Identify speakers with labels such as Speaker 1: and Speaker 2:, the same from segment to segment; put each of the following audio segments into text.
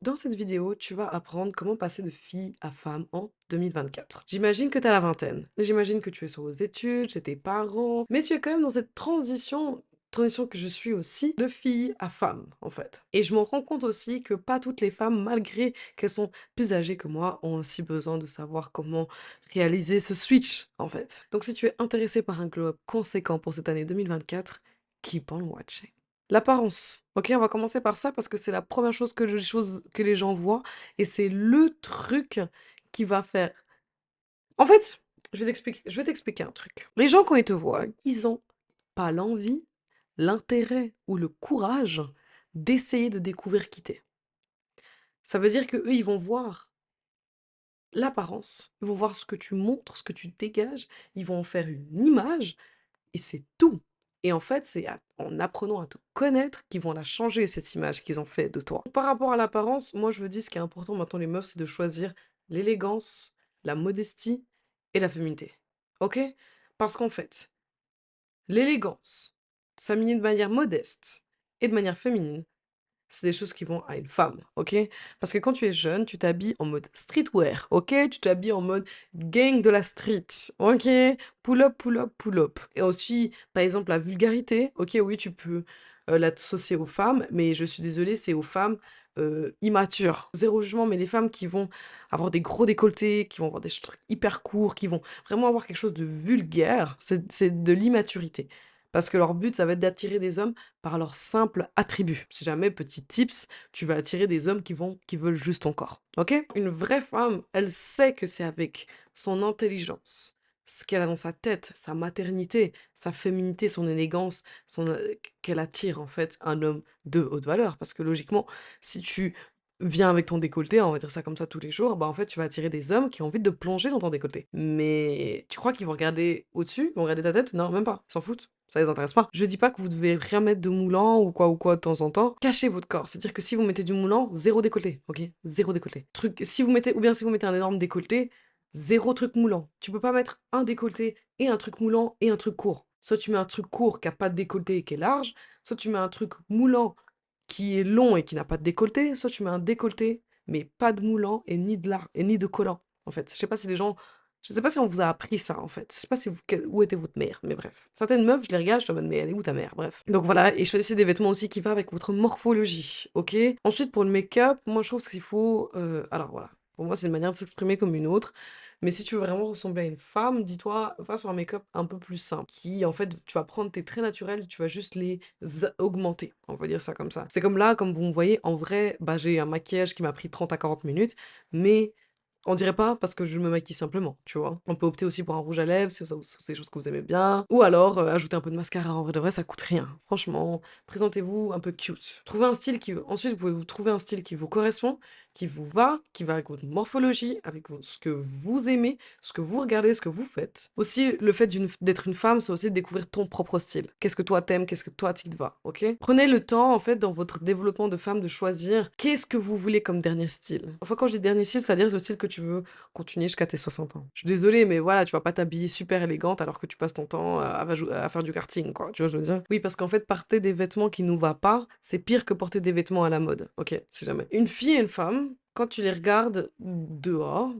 Speaker 1: Dans cette vidéo, tu vas apprendre comment passer de fille à femme en 2024. J'imagine que tu as la vingtaine. J'imagine que tu es sur vos études, chez tes parents, mais tu es quand même dans cette transition que je suis aussi, de fille à femme, en fait. Et je me rends compte aussi que pas toutes les femmes, malgré qu'elles sont plus âgées que moi, ont aussi besoin de savoir comment réaliser ce switch, en fait. Donc si tu es intéressé par un glow-up conséquent pour cette année 2024, keep on watching. L'apparence. OK, on va commencer par ça parce que c'est la première chose que les gens voient et c'est le truc qui va faire en fait, je vais t'expliquer un truc. Les gens quand ils te voient, ils ont pas l'envie, l'intérêt ou le courage d'essayer de découvrir qui tu es. Ça veut dire qu'eux, ils vont voir l'apparence, ils vont voir ce que tu montres, ce que tu dégages, ils vont en faire une image et c'est tout. Et en fait, en apprenant à te connaître qu'ils vont la changer, cette image qu'ils ont fait de toi. Par rapport à l'apparence, moi je veux dire ce qui est important maintenant les meufs, c'est de choisir l'élégance, la modestie et la féminité. Ok? Parce qu'en fait, l'élégance, s'habiller de manière modeste et de manière féminine, c'est des choses qui vont à une femme, ok? Parce que quand tu es jeune, tu t'habilles en mode streetwear, ok? Tu t'habilles en mode gang de la street, ok? Pull up, pull up, pull up. Et aussi, par exemple, la vulgarité, ok? Oui, tu peux l'associer aux femmes, mais je suis désolée, c'est aux femmes immatures. Zéro jugement, mais les femmes qui vont avoir des gros décolletés, qui vont avoir des trucs hyper courts, qui vont vraiment avoir quelque chose de vulgaire, c'est de l'immaturité. Parce que leur but, ça va être d'attirer des hommes par leurs simples attributs. Si jamais, petit tips, tu vas attirer des hommes qui veulent juste ton corps. Ok? Une vraie femme, elle sait que c'est avec son intelligence, ce qu'elle a dans sa tête, sa maternité, sa féminité, son élégance, qu'elle attire en fait un homme de haute valeur. Parce que logiquement, si tu viens avec ton décolleté, on va dire ça comme ça tous les jours, bah en fait tu vas attirer des hommes qui ont envie de plonger dans ton décolleté. Mais tu crois qu'ils vont regarder au-dessus? Ils vont regarder ta tête? Non, même pas. Ils s'en foutent. Ça les intéresse pas. Je dis pas que vous devez rien mettre de moulant ou quoi de temps en temps. Cachez votre corps. C'est-à-dire que si vous mettez du moulant, zéro décolleté, ok? Zéro décolleté. Truc, si vous mettez, ou bien si vous mettez un énorme décolleté, zéro truc moulant. Tu peux pas mettre un décolleté et un truc moulant et un truc court. Soit tu mets un truc court qui a pas de décolleté et qui est large, soit tu mets un truc moulant qui est long et qui n'a pas de décolleté, soit tu mets un décolleté mais pas de moulant et ni de large et ni de collant. En fait, je sais pas si on vous a appris ça en fait. Je sais pas si où était votre mère, mais bref. Certaines meufs, je les regarde, je suis en mode mais elle est où ta mère? Bref. Donc voilà, et choisissez des vêtements aussi qui vont avec votre morphologie, ok? Ensuite pour le make-up, moi je trouve qu'il faut, alors voilà, pour moi c'est une manière de s'exprimer comme une autre. Mais si tu veux vraiment ressembler à une femme, dis-toi, va sur un make-up un peu plus simple, qui en fait, tu vas prendre tes traits naturels, tu vas juste les augmenter, on va dire ça comme ça. C'est comme là, comme vous me voyez, en vrai, bah, j'ai un maquillage qui m'a pris 30 à 40 minutes, mais on dirait pas parce que je me maquille simplement, tu vois. On peut opter aussi pour un rouge à lèvres si c'est des choses que vous aimez bien, ou alors ajouter un peu de mascara, en vrai de vrai, ça coûte rien. Franchement, présentez-vous un peu cute. Ensuite, vous pouvez vous trouver un style qui vous correspond, qui va avec votre morphologie, avec ce que vous aimez, ce que vous regardez, ce que vous faites. Aussi, le fait d'être une femme, c'est aussi de découvrir ton propre style. Qu'est-ce que toi t'aimes, qu'est-ce que toi qui te va, ok? Prenez le temps, en fait, dans votre développement de femme, de choisir qu'est-ce que vous voulez comme dernier style. Enfin, quand je dis dernier style, c'est-à-dire le style que tu veux continuer jusqu'à tes 60 ans. Je suis désolée, mais voilà, tu vas pas t'habiller super élégante alors que tu passes ton temps à faire du karting, quoi. Tu vois, je veux dire? Oui, parce qu'en fait, porter des vêtements qui nous va pas, c'est pire que porter des vêtements à la mode. Ok, si jamais. Une fille et une femme, quand tu les regardes dehors,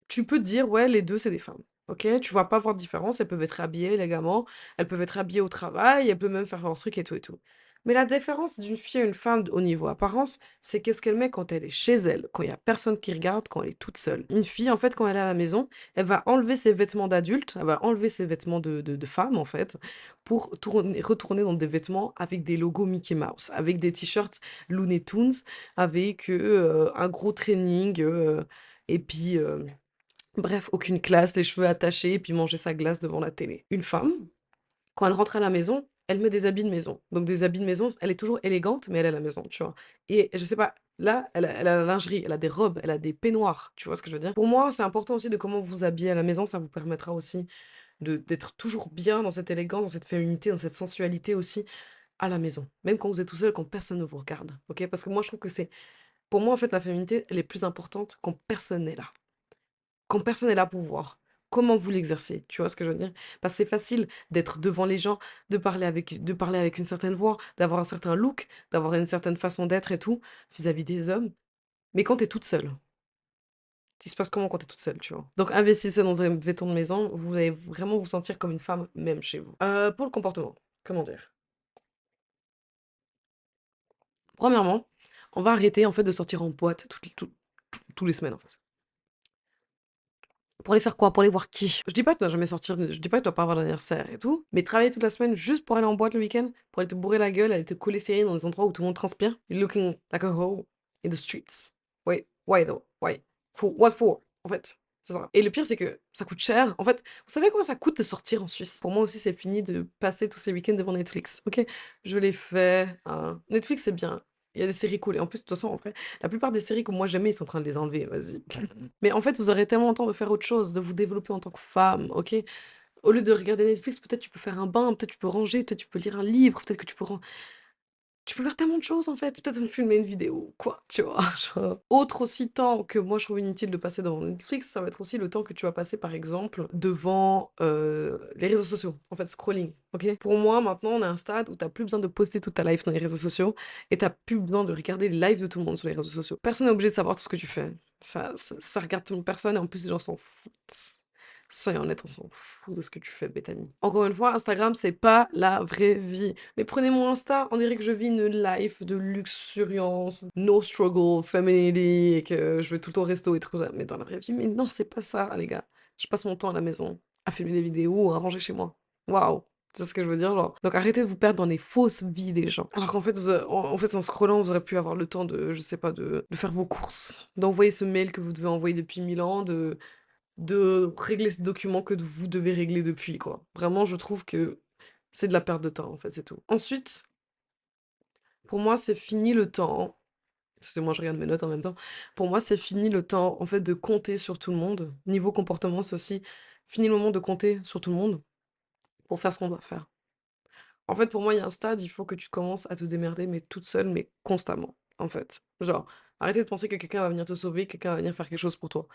Speaker 1: tu peux te dire, ouais, les deux, c'est des femmes. Ok, tu vas pas voir de différence, elles peuvent être habillées élégamment, elles peuvent être habillées au travail, elles peuvent même faire leur truc et tout et tout. Mais la différence d'une fille à une femme au niveau apparence, c'est qu'est-ce qu'elle met quand elle est chez elle, quand il y a personne qui regarde, quand elle est toute seule. Une fille, en fait, quand elle est à la maison, elle va enlever ses vêtements d'adulte, elle va enlever ses vêtements de femme, en fait, pour retourner dans des vêtements avec des logos Mickey Mouse, avec des t-shirts Looney Tunes, avec un gros training, et puis... bref, aucune classe, les cheveux attachés, et puis manger sa glace devant la télé. Une femme, quand elle rentre à la maison, elle met des habits de maison. Donc des habits de maison, elle est toujours élégante, mais elle est à la maison, tu vois. Et je sais pas, là, elle a la lingerie, elle a des robes, elle a des peignoirs, tu vois ce que je veux dire? Pour moi, c'est important aussi de comment vous vous habillez à la maison, ça vous permettra aussi d'être toujours bien dans cette élégance, dans cette féminité, dans cette sensualité aussi à la maison. Même quand vous êtes tout seul, quand personne ne vous regarde, ok? Parce que moi, je trouve que pour moi, en fait, la féminité, elle est plus importante quand personne n'est là. Quand personne n'est là pour voir. comment vous l'exercez, tu vois ce que je veux dire? Parce que c'est facile d'être devant les gens, de parler avec une certaine voix, d'avoir un certain look, d'avoir une certaine façon d'être et tout, vis-à-vis des hommes, mais quand tu es toute seule, il se passe comment quand tu es toute seule, tu vois? Donc investissez dans un béton de maison, vous allez vraiment vous sentir comme une femme, même chez vous. Pour le comportement, comment dire? Premièrement, on va arrêter, en fait, de sortir en boîte tous les semaines, en fait. Pour aller faire quoi? Pour aller voir qui? Je dis pas que tu dois jamais sortir, je dis pas que tu dois pas avoir d'anniversaire et tout, mais travailler toute la semaine juste pour aller en boîte le week-end, pour aller te bourrer la gueule, aller te coller serré dans des endroits où tout le monde transpire. You're looking like a hoe in the streets. Wait, why though? Why? For what for? En fait, c'est ça. Et le pire, c'est que ça coûte cher. En fait, vous savez combien ça coûte de sortir en Suisse? Pour moi aussi, c'est fini de passer tous ces week-ends devant Netflix. Ok, je l'ai fait, hein. Netflix, c'est bien. Il y a des séries cool. Et en plus, de toute façon, en vrai, la plupart des séries que moi j'aimais, ils sont en train de les enlever. Vas-y. Mais en fait, vous aurez tellement le temps de faire autre chose, de vous développer en tant que femme, OK? Au lieu de regarder Netflix, peut-être tu peux faire un bain, peut-être tu peux ranger, peut-être tu peux lire un livre, peut-être que tu peux faire tellement de choses en fait, peut-être filmer une vidéo, quoi, tu vois? Genre autre aussi temps que moi je trouve inutile de passer devant Netflix, ça va être aussi le temps que tu vas passer, par exemple, devant, les réseaux sociaux, en fait, scrolling, OK? Pour moi, maintenant, on est à un stade où tu as plus besoin de poster toute ta life dans les réseaux sociaux et tu as plus besoin de regarder les lives de tout le monde sur les réseaux sociaux. Personne n'est obligé de savoir tout ce que tu fais. Ça regarde tout le monde, personne et en plus les gens s'en foutent. Soyons honnêtes, on s'en fout de ce que tu fais, Bethany. Encore une fois, Instagram, c'est pas la vraie vie. Mais prenez mon Insta, on dirait que je vis une life de luxuriance, no struggle, femininity, et que je vais tout le temps au resto et tout ça. Mais dans la vraie vie, mais non, c'est pas ça, les gars. Je passe mon temps à la maison, à filmer des vidéos, à ranger chez moi. Waouh! C'est ce que je veux dire, genre. Donc arrêtez de vous perdre dans les fausses vies des gens. Alors qu'en fait, en fait, en scrollant, vous aurez pu avoir le temps de, je sais pas, de faire vos courses, d'envoyer ce mail que vous devez envoyer depuis 1000 ans, de régler ces documents que vous devez régler depuis, quoi. Vraiment, je trouve que c'est de la perte de temps, en fait, c'est tout. Ensuite, pour moi, c'est fini le temps. C'est moi, je regarde mes notes en même temps. Pour moi, c'est fini le temps, en fait, de compter sur tout le monde. Niveau comportement, c'est aussi fini le moment de compter sur tout le monde pour faire ce qu'on doit faire. En fait, pour moi, il y a un stade, il faut que tu commences à te démerder, mais toute seule, mais constamment, en fait. Genre, arrêtez de penser que quelqu'un va venir te sauver, quelqu'un va venir faire quelque chose pour toi.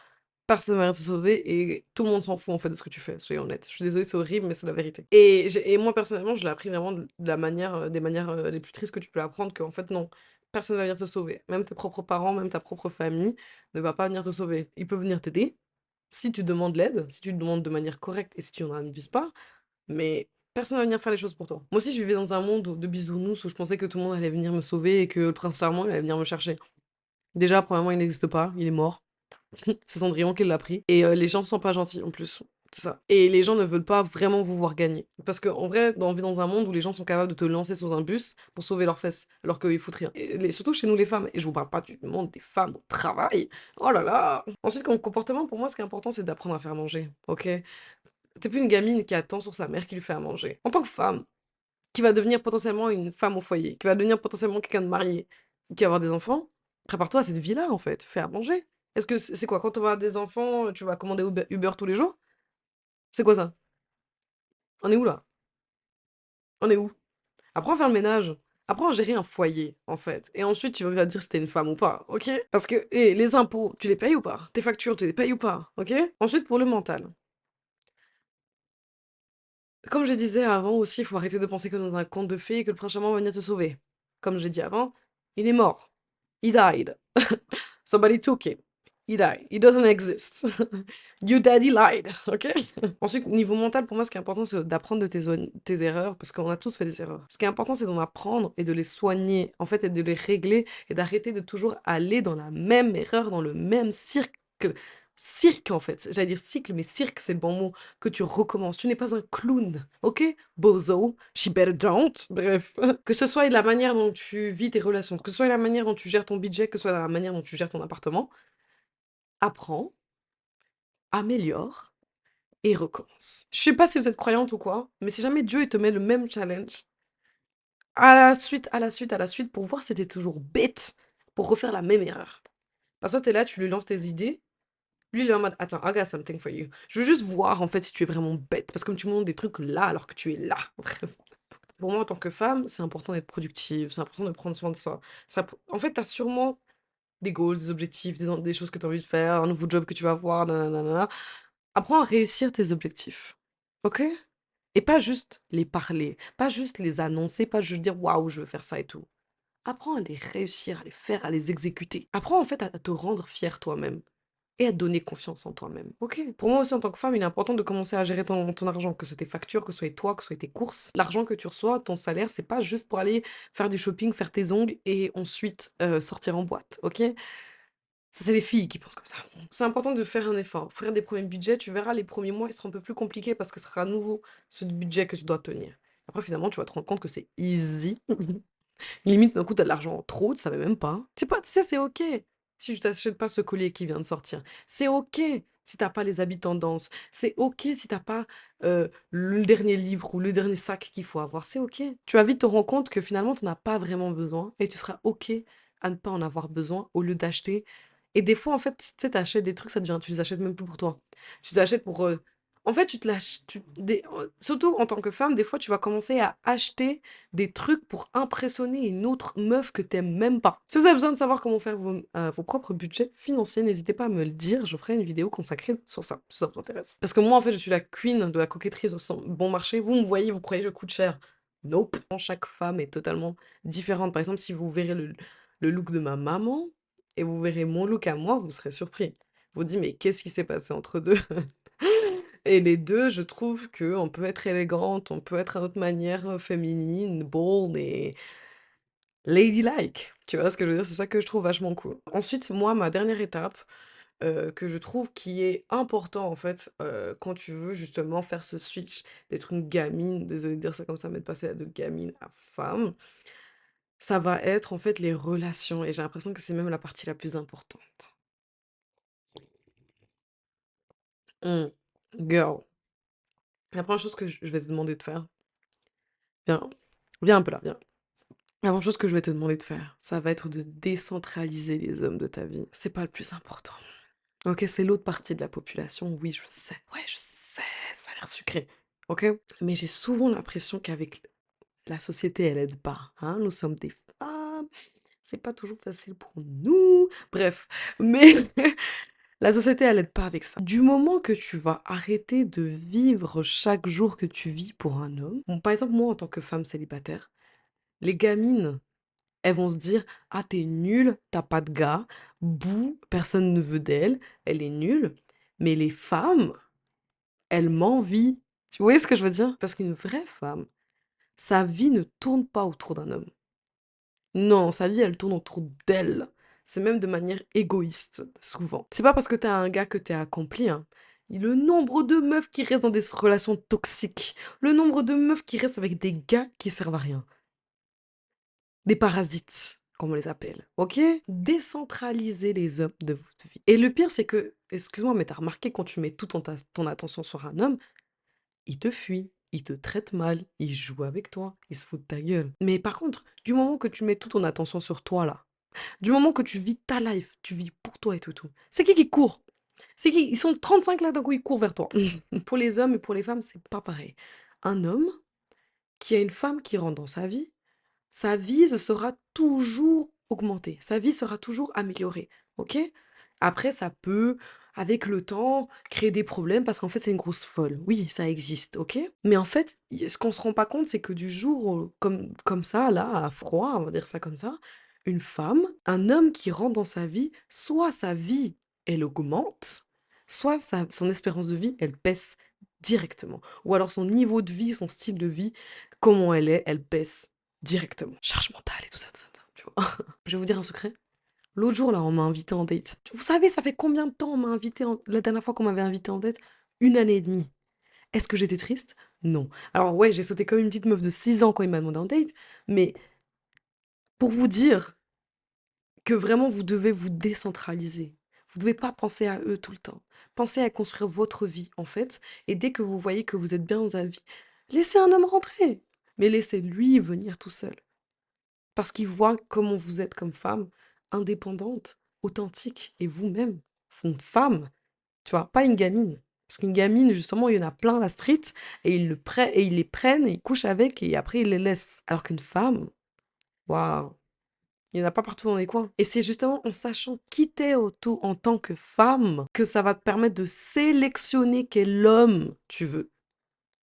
Speaker 1: Personne va rien te sauver et tout le monde s'en fout en fait de ce que tu fais, soyons honnêtes. Je suis désolée, c'est horrible, mais c'est la vérité. Et moi personnellement, je l'ai appris vraiment de la manière, des manières les plus tristes que tu peux apprendre, qu'en fait non, personne va venir te sauver. Même tes propres parents, même ta propre famille ne va pas venir te sauver. Ils peuvent venir t'aider si tu demandes l'aide, si tu le demandes de manière correcte et si tu n'en abuses pas, mais personne va venir faire les choses pour toi. Moi aussi, je vivais dans un monde de bisounours où je pensais que tout le monde allait venir me sauver et que le prince charmant, il allait venir me chercher. Déjà, premièrement, il n'existe pas, il est mort. C'est Cendrillon qui l'a pris. Et les gens sont pas gentils en plus. C'est ça. Et les gens ne veulent pas vraiment vous voir gagner. Parce qu'en vrai, on vit dans un monde où les gens sont capables de te lancer sous un bus pour sauver leurs fesses, alors qu'ils foutent rien. Et surtout chez nous les femmes. Et je vous parle pas du monde des femmes au travail. Oh là là. Ensuite, comme comportement, pour moi, ce qui est important, c'est d'apprendre à faire manger. Ok? T'es plus une gamine qui attend sur sa mère qui lui fait à manger. En tant que femme, qui va devenir potentiellement une femme au foyer, qui va devenir potentiellement quelqu'un de marié, qui va avoir des enfants, prépare-toi à cette vie-là, en fait. Fais à manger. Est-ce que c'est quoi? Quand tu vas avoir des enfants, tu vas commander Uber tous les jours? C'est quoi ça? On est où là? On est où? Apprends à faire le ménage. Apprends à gérer un foyer, en fait. Et ensuite, tu vas dire si t'es une femme ou pas, ok? Parce que, les impôts, tu les payes ou pas? Tes factures, tu les payes ou pas? Ok? Ensuite, pour le mental. Comme je disais avant aussi, il faut arrêter de penser que dans un conte de fées et que le prince charmant va venir te sauver. Comme j'ai dit avant, il est mort. He died. Somebody took him. He died. He doesn't exist. Your daddy lied. Ok? Ensuite, niveau mental, pour moi, ce qui est important, c'est d'apprendre de tes erreurs, parce qu'on a tous fait des erreurs. Ce qui est important, c'est d'en apprendre et de les soigner, en fait, et de les régler, et d'arrêter de toujours aller dans la même erreur, dans le même cirque. Cirque, en fait. J'allais dire cycle, mais cirque, c'est le bon mot. Que tu recommences. Tu n'es pas un clown, ok? Bozo, she better don't. Bref. Que ce soit la manière dont tu vis tes relations, que ce soit la manière dont tu gères ton budget, que ce soit la manière dont tu gères ton appartement, apprends, améliore et recommence. Je sais pas si vous êtes croyante ou quoi, mais si jamais Dieu il te met le même challenge, à la suite, à la suite, à la suite, pour voir si t'es toujours bête, pour refaire la même erreur. Parce que toi, t'es là, tu lui lances tes idées, lui, il est en mode, attends, I got something for you. Je veux juste voir, en fait, si tu es vraiment bête. Parce que comme tu me montres des trucs là, alors que tu es là. Bref. Pour moi, en tant que femme, c'est important d'être productive, c'est important de prendre soin de soi. En fait, t'as sûrement des goals, des objectifs, des choses que tu as envie de faire, un nouveau job que tu vas avoir, nanana. Apprends à réussir tes objectifs, ok? Et pas juste les parler, pas juste les annoncer, pas juste dire waouh, je veux faire ça et tout. Apprends à les réussir, à les faire, à les exécuter. Apprends en fait à te rendre fier toi-même et à te donner confiance en toi-même, ok? Pour moi aussi, en tant que femme, il est important de commencer à gérer ton argent, que ce soit tes factures, que ce soit toi, que ce soit tes courses. L'argent que tu reçois, ton salaire, c'est pas juste pour aller faire du shopping, faire tes ongles et ensuite sortir en boîte, ok? Ça, c'est les filles qui pensent comme ça. C'est important de faire un effort. Faire des premiers budgets, tu verras, les premiers mois, ils seront un peu plus compliqués parce que ce sera à nouveau ce budget que tu dois tenir. Après, finalement, tu vas te rendre compte que c'est easy. Limite, d'un coup, t'as de l'argent en trop, tu savais même pas. C'est pas, tu sais, c'est ok si tu t'achètes pas ce collier qui vient de sortir. C'est ok si t'as pas les habits tendance. C'est ok si t'as pas le dernier livre ou le dernier sac qu'il faut avoir. C'est ok. Tu vas vite te rendre compte que finalement, tu n'as pas vraiment besoin et tu seras ok à ne pas en avoir besoin au lieu d'acheter. Et des fois, en fait, tu sais, t'achètes des trucs, ça devient, tu les achètes même plus pour toi. Tu les achètes pour. En fait, tu te lâches. Surtout en tant que femme, des fois, tu vas commencer à acheter des trucs pour impressionner une autre meuf que t'aimes même pas. Si vous avez besoin de savoir comment faire vos propres budgets financiers, n'hésitez pas à me le dire, je ferai une vidéo consacrée sur ça, si ça vous intéresse. Parce que moi, en fait, je suis la queen de la coquetterie sur son bon marché. Vous me voyez, vous croyez que je coûte cher. Nope. Chaque femme est totalement différente. Par exemple, si vous verrez le look de ma maman et vous verrez mon look à moi, vous serez surpris. Vous dites, mais qu'est-ce qui s'est passé entre deux? Et les 2, je trouve qu'on peut être élégante, on peut être à notre manière, féminine, bold et ladylike. Tu vois ce que je veux dire? C'est ça que je trouve vachement cool. Ensuite, moi, ma dernière étape, que je trouve qui est important, en fait, quand tu veux justement faire ce switch d'être une gamine, désolée de dire ça comme ça, mais de passer de gamine à femme, ça va être, en fait, les relations et j'ai l'impression que c'est même la partie la plus importante. Mmh. Girl, la première chose que je vais te demander de faire, viens, viens un peu là, viens. La première chose que je vais te demander de faire, ça va être de décentraliser les hommes de ta vie. C'est pas le plus important. Ok, c'est l'autre partie de la population, oui, je sais. Ouais, je sais, ça a l'air sucré. Ok? Mais j'ai souvent l'impression qu'avec la société, elle aide pas. Hein? Nous sommes des femmes, c'est pas toujours facile pour nous. Bref, mais la société, elle aide pas avec ça. Du moment que tu vas arrêter de vivre chaque jour que tu vis pour un homme, bon, par exemple, moi, en tant que femme célibataire, les gamines, elles vont se dire: «Ah, t'es nulle, t'as pas de gars, bouh, personne ne veut d'elle, elle est nulle». Mais les femmes, elles m'envient. Tu vois ce que je veux dire? Parce qu'une vraie femme, sa vie ne tourne pas autour d'un homme. Non, sa vie, elle tourne autour d'elle. C'est même de manière égoïste, souvent. C'est pas parce que t'as un gars que t'es accompli, hein. Et le nombre de meufs qui restent dans des relations toxiques, le nombre de meufs qui restent avec des gars qui servent à rien. Des parasites, comme on les appelle, OK? Décentraliser les hommes de votre vie. Et le pire, c'est que, excuse-moi, mais t'as remarqué quand tu mets toute ton attention sur un homme, il te fuit, il te traite mal, il joue avec toi, il se fout de ta gueule. Mais par contre, du moment que tu mets toute ton attention sur toi, là, du moment que tu vis ta life, tu vis pour toi et tout, c'est qui court? C'est qui? Ils sont 35 là, d'un coup, ils courent vers toi. Pour les hommes et pour les femmes, c'est pas pareil. Un homme qui a une femme qui rentre dans sa vie sera toujours augmentée, sa vie sera toujours améliorée, OK? Après ça peut, avec le temps, créer des problèmes parce qu'en fait, c'est une grosse folle. Oui, ça existe, OK? Mais en fait, ce qu'on se rend pas compte, c'est que du jour comme ça, là, à froid, on va dire ça comme ça, une femme, un homme qui rentre dans sa vie, soit sa vie, elle augmente, soit son espérance de vie, elle baisse directement. Ou alors son niveau de vie, son style de vie, comment elle baisse directement. Charge mentale et tout ça, tu vois. Je vais vous dire un secret. L'autre jour, là, on m'a invité en date. Vous savez, ça fait combien de temps on m'a invité la dernière fois qu'on m'avait invité en date? 1 année et demie. Est-ce que j'étais triste? Non. Alors ouais, j'ai sauté comme une petite meuf de 6 ans quand il m'a demandé en date, mais pour vous dire que vraiment vous devez vous décentraliser. Vous devez pas penser à eux tout le temps. Pensez à construire votre vie, en fait, et dès que vous voyez que vous êtes bien dans la vie, laissez un homme rentrer, mais laissez lui venir tout seul. Parce qu'il voit comment vous êtes comme femme, indépendante, authentique, et vous-même, une femme, tu vois, pas une gamine. Parce qu'une gamine, justement, il y en a plein la street, et ils les prennent, et ils couchent avec, et après ils les laissent. Alors qu'une femme, waouh, Il n'y en a pas partout dans les coins. Et c'est justement en sachant qui t'es en tant que femme que ça va te permettre de sélectionner quel homme tu veux.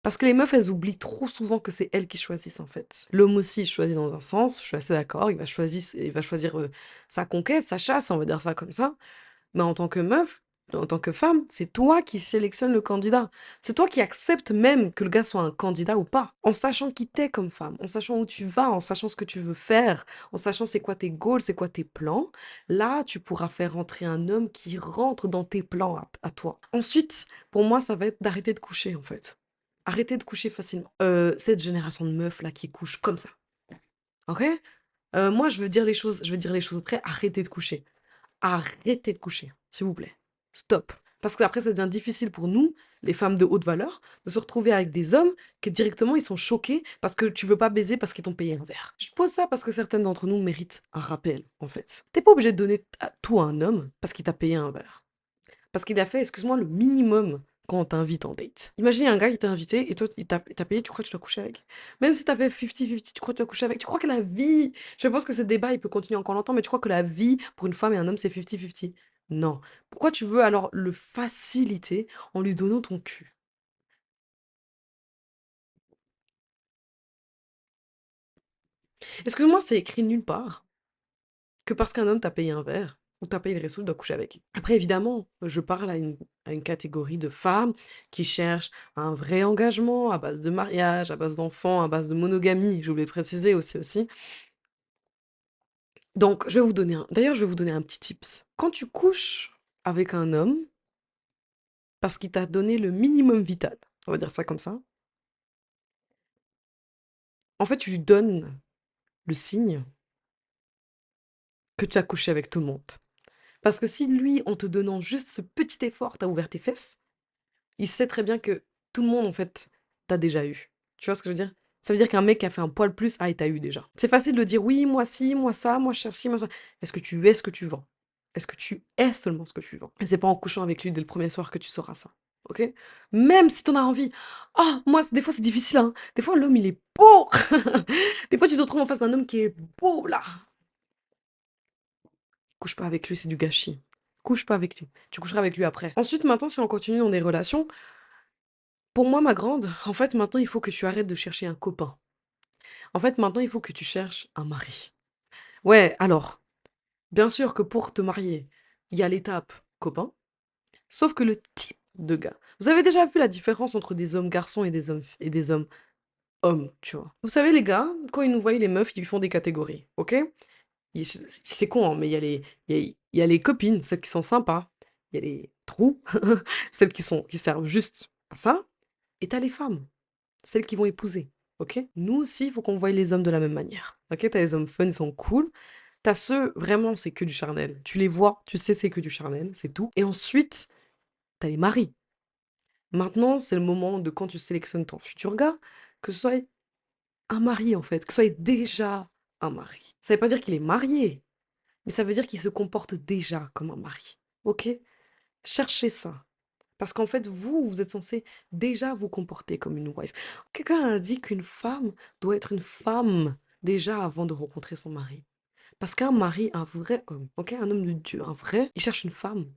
Speaker 1: Parce que les meufs, elles oublient trop souvent que c'est elles qui choisissent en fait. L'homme aussi il choisit dans un sens, je suis assez d'accord, il va choisir sa conquête, sa chasse, on va dire ça comme ça. Mais en tant que meuf, en tant que femme, c'est toi qui sélectionnes le candidat. C'est toi qui acceptes même que le gars soit un candidat ou pas. En sachant qui t'es comme femme, en sachant où tu vas, en sachant ce que tu veux faire, en sachant c'est quoi tes goals, c'est quoi tes plans, là, tu pourras faire rentrer un homme qui rentre dans tes plans à toi. Ensuite, pour moi, ça va être d'arrêter de coucher, en fait. Arrêter de coucher facilement. Cette génération de meufs, là, qui couchent comme ça, ok? Moi, je veux dire les choses vraies, arrêtez de coucher. Arrêtez de coucher, s'il vous plaît. Stop. Parce que après, ça devient difficile pour nous, les femmes de haute valeur, de se retrouver avec des hommes qui directement ils sont choqués parce que tu veux pas baiser parce qu'ils t'ont payé un verre. Je te pose ça parce que certaines d'entre nous méritent un rappel, en fait. T'es pas obligé de donner tout à un homme parce qu'il t'a payé un verre. Parce qu'il a fait, excuse-moi, le minimum quand on t'invite en date. Imagine un gars qui t'a invité et toi, il t'a payé, tu crois que tu dois coucher avec. Même si t'as fait 50-50, tu crois que tu dois coucher avec. Tu crois que la vie, je pense que ce débat, il peut continuer encore longtemps, mais tu crois que la vie pour une femme et un homme, c'est 50-50. Non. Pourquoi tu veux alors le faciliter en lui donnant ton cul? Excuse-moi, c'est écrit nulle part que parce qu'un homme t'a payé un verre ou t'a payé le resto, tu dois coucher avec. Après, évidemment, je parle à une catégorie de femmes qui cherchent un vrai engagement à base de mariage, à base d'enfants, à base de monogamie, j'ai oublié de préciser aussi. Donc, d'ailleurs, je vais vous donner un petit tips. Quand tu couches avec un homme, parce qu'il t'a donné le minimum vital, on va dire ça comme ça, en fait, tu lui donnes le signe que tu as couché avec tout le monde. Parce que si lui, en te donnant juste ce petit effort, t'as ouvert tes fesses, il sait très bien que tout le monde, en fait, t'a déjà eu. Tu vois ce que je veux dire? Ça veut dire qu'un mec qui a fait un poil plus, ah, il t'a eu déjà. C'est facile de dire oui, moi ci, moi ça, moi je cherche ci, moi ça. Est-ce que tu es ce que tu vends? Est-ce que tu es seulement ce que tu vends? Et c'est pas en couchant avec lui dès le premier soir que tu sauras ça. Ok? Même si t'en as envie. Ah, moi, des fois, c'est difficile, hein. Des fois, l'homme, il est beau. Des fois, tu te retrouves en face d'un homme qui est beau, là. Couche pas avec lui, c'est du gâchis. Couche pas avec lui. Tu coucheras avec lui après. Ensuite, maintenant, si on continue dans des relations, pour moi, ma grande, en fait, maintenant, il faut que tu arrêtes de chercher un copain. En fait, maintenant, il faut que tu cherches un mari. Ouais, alors, bien sûr que pour te marier, il y a l'étape copain, sauf que le type de gars. Vous avez déjà vu la différence entre des hommes garçons et des hommes hommes, tu vois. Vous savez, les gars, quand ils nous voient, les meufs, ils font des catégories, ok? C'est con, hein, mais il y a les copines, celles qui sont sympas. Il y a les trous, celles qui servent juste à ça. Et t'as les femmes, celles qui vont épouser. Ok? Nous aussi, il faut qu'on voie les hommes de la même manière. Ok? T'as les hommes fun, ils sont cool. T'as ceux, vraiment, c'est que du charnel. Tu les vois, tu sais, c'est que du charnel, c'est tout. Et ensuite, t'as les maris. Maintenant, c'est le moment de quand tu sélectionnes ton futur gars, que ce soit un mari, en fait, que ce soit déjà un mari. Ça veut pas dire qu'il est marié, mais ça veut dire qu'il se comporte déjà comme un mari. Ok? Cherchez ça. Parce qu'en fait, vous êtes censé déjà vous comporter comme une wife. Quelqu'un a dit qu'une femme doit être une femme déjà avant de rencontrer son mari. Parce qu'un mari, un vrai homme, ok, un homme de Dieu, un vrai, il cherche une femme.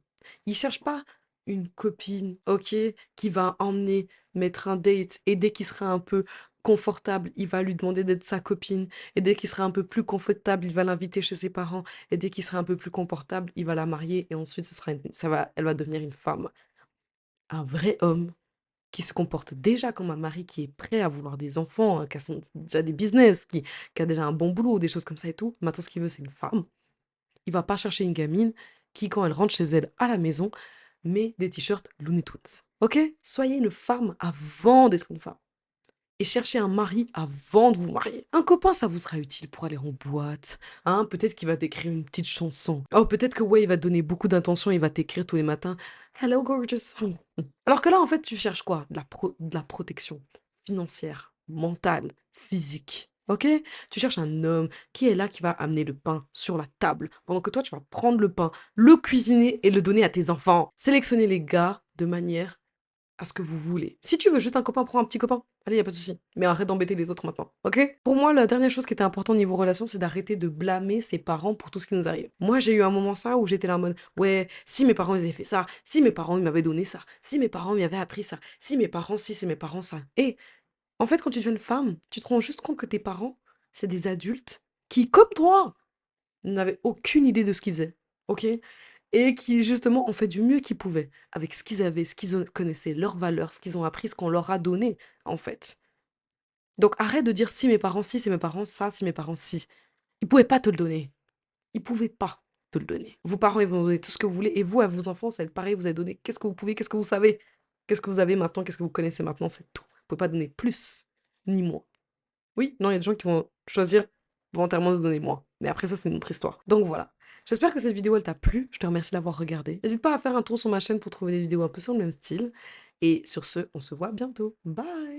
Speaker 1: Il cherche pas une copine, ok, qui va emmener, mettre un date, et dès qu'il sera un peu confortable, il va lui demander d'être sa copine, et dès qu'il sera un peu plus confortable, il va l'inviter chez ses parents, et dès qu'il sera un peu plus confortable, il va la marier, et ensuite elle va devenir une femme. Un vrai homme qui se comporte déjà comme un mari qui est prêt à vouloir des enfants, qui a déjà des business, qui a déjà un bon boulot, des choses comme ça et tout. Maintenant, ce qu'il veut, c'est une femme. Il va pas chercher une gamine qui, quand elle rentre chez elle à la maison, met des t-shirts Looney Tunes. Ok? Soyez une femme avant d'être une femme. Et cherchez un mari avant de vous marier. Un copain, ça vous sera utile pour aller en boîte. Hein, peut-être qu'il va t'écrire une petite chanson. Oh, peut-être que ouais, il va te donner beaucoup d'intention, il va t'écrire tous les matins. Hello, gorgeous. Alors que là, en fait, tu cherches quoi? De la protection financière, mentale, physique. Ok? Tu cherches un homme qui est là, qui va amener le pain sur la table, pendant que toi, tu vas prendre le pain, le cuisiner et le donner à tes enfants. Sélectionnez les gars de manière à ce que vous voulez. Si tu veux juste un copain, prends un petit copain. Allez, y a pas de souci. Mais arrête d'embêter les autres maintenant, ok? Pour moi, la dernière chose qui était importante niveau relation, c'est d'arrêter de blâmer ses parents pour tout ce qui nous arrive. Moi, j'ai eu un moment ça où j'étais là en mode, ouais, si mes parents ils avaient fait ça, si mes parents ils m'avaient donné ça, si mes parents m'avaient appris ça, si mes parents, si c'est mes parents ça. Et en fait, quand tu deviens une femme, tu te rends juste compte que tes parents, c'est des adultes qui, comme toi, n'avaient aucune idée de ce qu'ils faisaient, ok? Et qui, justement, ont fait du mieux qu'ils pouvaient, avec ce qu'ils avaient, ce qu'ils connaissaient, leurs valeurs, ce qu'ils ont appris, ce qu'on leur a donné, en fait. Donc arrête de dire si mes parents si, c'est mes parents ça, si mes parents si. Ils pouvaient pas te le donner. Ils pouvaient pas te le donner. Vos parents, ils vont vous donner tout ce que vous voulez, et vous, à vos enfants, ça va être pareil, vous avez donné qu'est-ce que vous pouvez, qu'est-ce que vous savez, qu'est-ce que vous avez maintenant, qu'est-ce que vous connaissez maintenant, c'est tout. Vous pouvez pas donner plus, ni moins. Oui, non, il y a des gens qui vont choisir volontairement de donner moins. Mais après ça, c'est une autre histoire. Donc voilà. J'espère que cette vidéo, elle t'a plu. Je te remercie d'avoir regardé. N'hésite pas à faire un tour sur ma chaîne pour trouver des vidéos un peu sur le même style. Et sur ce, on se voit bientôt. Bye!